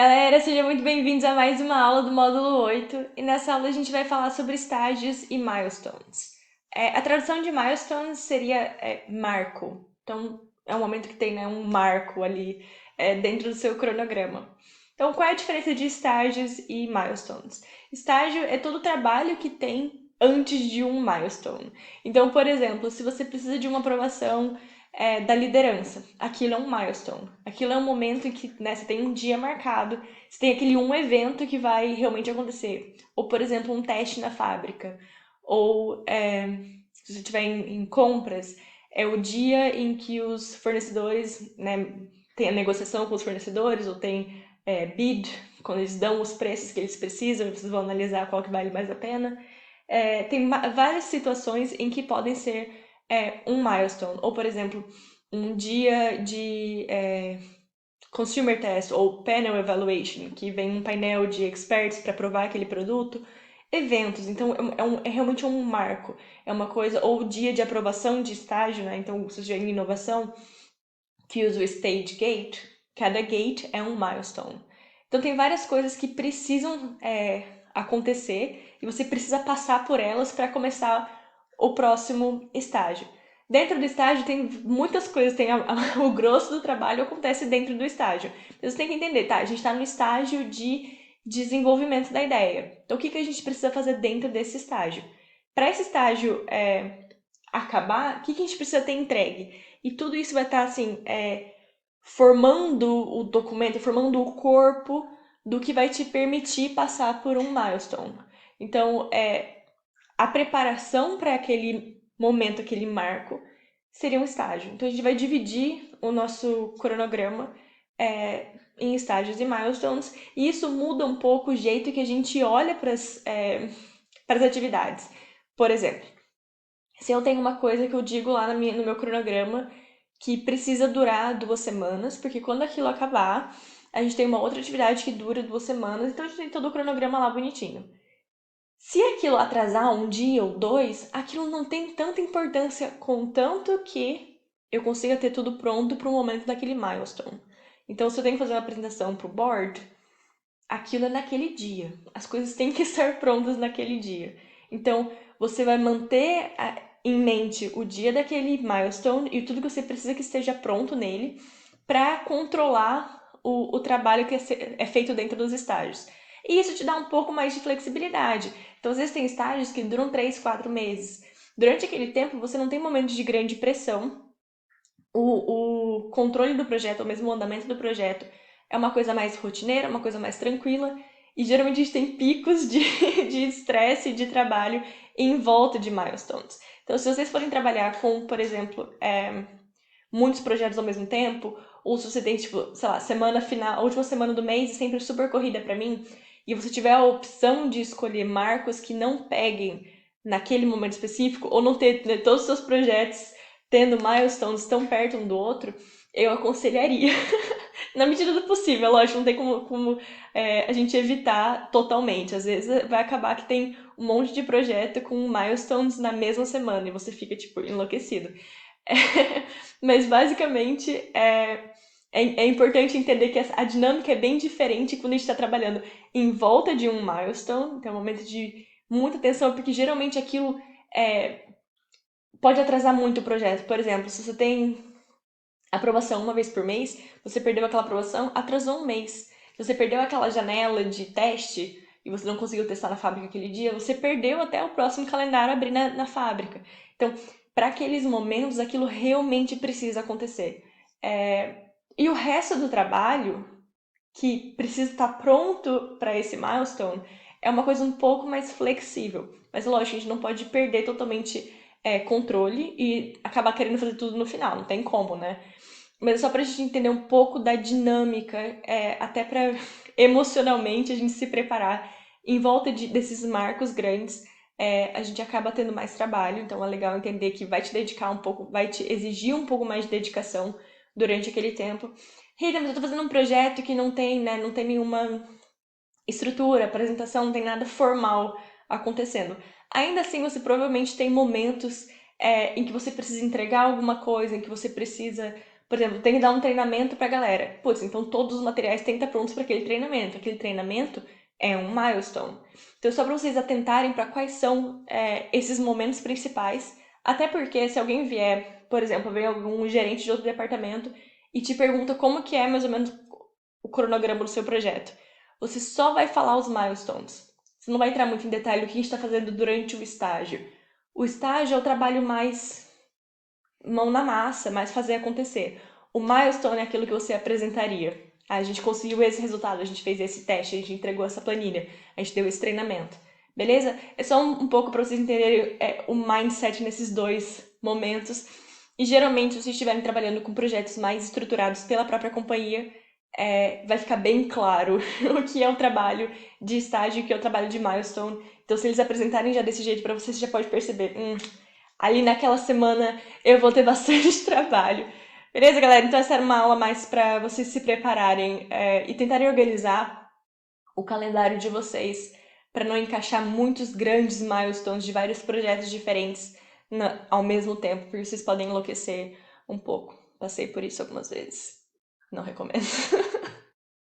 Galera, sejam muito bem-vindos a mais uma aula do módulo 8. E nessa aula a gente vai falar sobre estágios e milestones. A tradução de milestones seria marco. Então, é um momento que tem, né, um marco ali dentro do seu cronograma. Então, qual é a diferença de estágios e milestones? Estágio é todo o trabalho que tem antes de um milestone. Então, por exemplo, se você precisa de uma aprovação da liderança. Aquilo é um milestone. Aquilo é um momento em que, né, você tem um dia marcado, você tem aquele um evento que vai realmente acontecer. Ou, por exemplo, um teste na fábrica. Ou, se você estiver em compras, é o dia em que os fornecedores, né, tem a negociação com os fornecedores, ou tem bid, quando eles dão os preços que eles precisam, vocês vão analisar qual que vale mais a pena. Tem várias situações em que podem ser um milestone, ou por exemplo, um dia de consumer test ou panel evaluation, que vem um painel de experts para provar aquele produto, eventos, então é realmente um marco, é uma coisa, ou dia de aprovação de estágio, né? Então, se você em inovação, que usa o stage gate, cada gate é um milestone. Então, tem várias coisas que precisam acontecer e você precisa passar por elas para começar o próximo estágio. Dentro do estágio tem muitas coisas, tem o grosso do trabalho acontece dentro do estágio. Então, você tem que entender, tá? A gente está no estágio de desenvolvimento da ideia. Então, o que a gente precisa fazer dentro desse estágio? Para esse estágio acabar, o que a gente precisa ter entregue? E tudo isso vai estar assim, formando o documento, formando o corpo do que vai te permitir passar por um milestone. Então, a preparação para aquele momento, aquele marco, seria um estágio. Então, a gente vai dividir o nosso cronograma em estágios e milestones, e isso muda um pouco o jeito que a gente olha para as atividades. Por exemplo, se eu tenho uma coisa que eu digo lá no meu cronograma que precisa durar 2 semanas, porque quando aquilo acabar, a gente tem uma outra atividade que dura 2 semanas, então a gente tem todo o cronograma lá bonitinho. Se aquilo atrasar um dia ou dois, aquilo não tem tanta importância, contanto que eu consiga ter tudo pronto para o momento daquele milestone. Então, se eu tenho que fazer uma apresentação para o board, aquilo é naquele dia. As coisas têm que estar prontas naquele dia. Então, você vai manter em mente o dia daquele milestone e tudo que você precisa que esteja pronto nele para controlar o trabalho que é feito dentro dos estágios. E isso te dá um pouco mais de flexibilidade. Então, às vezes tem estágios que duram 3, 4 meses. Durante aquele tempo, você não tem momentos de grande pressão, o controle do projeto, ou mesmo o andamento do projeto, é uma coisa mais rotineira, uma coisa mais tranquila, e geralmente a gente tem picos de de estresse e de trabalho em volta de milestones. Então, se vocês forem trabalhar com, por exemplo, muitos projetos ao mesmo tempo, ou se você tem, tipo, sei lá, semana final, a última semana do mês é sempre super corrida para mim, e você tiver a opção de escolher marcos que não peguem naquele momento específico, ou não ter, né, todos os seus projetos tendo milestones tão perto um do outro, eu aconselharia, na medida do possível, lógico, não tem como a gente evitar totalmente. Às vezes vai acabar que tem um monte de projeto com milestones na mesma semana e você fica, tipo, enlouquecido. Mas basicamente é importante entender que a dinâmica é bem diferente quando a gente está trabalhando em volta de um milestone, que é um momento de muita tensão, porque geralmente aquilo pode atrasar muito o projeto. Por exemplo, se você tem aprovação uma vez por mês, você perdeu aquela aprovação, atrasou um mês. Se você perdeu aquela janela de teste e você não conseguiu testar na fábrica aquele dia, você perdeu até o próximo calendário abrir na fábrica. Então, para aqueles momentos, aquilo realmente precisa acontecer. E o resto do trabalho, que precisa estar pronto para esse milestone, é uma coisa um pouco mais flexível. Mas lógico, a gente não pode perder totalmente controle e acabar querendo fazer tudo no final, não tem como, né? Mas é só pra gente entender um pouco da dinâmica, até pra emocionalmente a gente se preparar em volta desses marcos grandes. A gente acaba tendo mais trabalho, então é legal entender que vai te dedicar um pouco, vai te exigir um pouco mais de dedicação durante aquele tempo. Rita, mas eu tô fazendo um projeto que não tem, né, não tem nenhuma estrutura, apresentação, não tem nada formal acontecendo. Ainda assim, você provavelmente tem momentos em que você precisa entregar alguma coisa, em que você precisa Por exemplo, tem que dar um treinamento pra galera. Putz, então todos os materiais têm que estar prontos para aquele treinamento. Aquele treinamento é um milestone. Então, só para vocês atentarem para quais são esses momentos principais. Até porque, se alguém vier, por exemplo, vem algum gerente de outro departamento e te pergunta como que é mais ou menos o cronograma do seu projeto, você só vai falar os milestones. Você não vai entrar muito em detalhe o que a gente está fazendo durante o estágio. O estágio é o trabalho mais mão na massa, mais fazer acontecer. O milestone é aquilo que você apresentaria. A gente conseguiu esse resultado, a gente fez esse teste, a gente entregou essa planilha, a gente deu esse treinamento. Beleza? É só um pouco para vocês entenderem o mindset nesses dois momentos. E geralmente, se vocês estiverem trabalhando com projetos mais estruturados pela própria companhia, vai ficar bem claro o que é o trabalho de estágio e o que é o trabalho de milestone. Então, se eles apresentarem já desse jeito para vocês, você já pode perceber, ali naquela semana eu vou ter bastante trabalho. Beleza, galera? Então essa era uma aula mais para vocês se prepararem e tentarem organizar o calendário de vocês para não encaixar muitos grandes milestones de vários projetos diferentes ao mesmo tempo, porque vocês podem enlouquecer um pouco. Passei por isso algumas vezes. Não recomendo.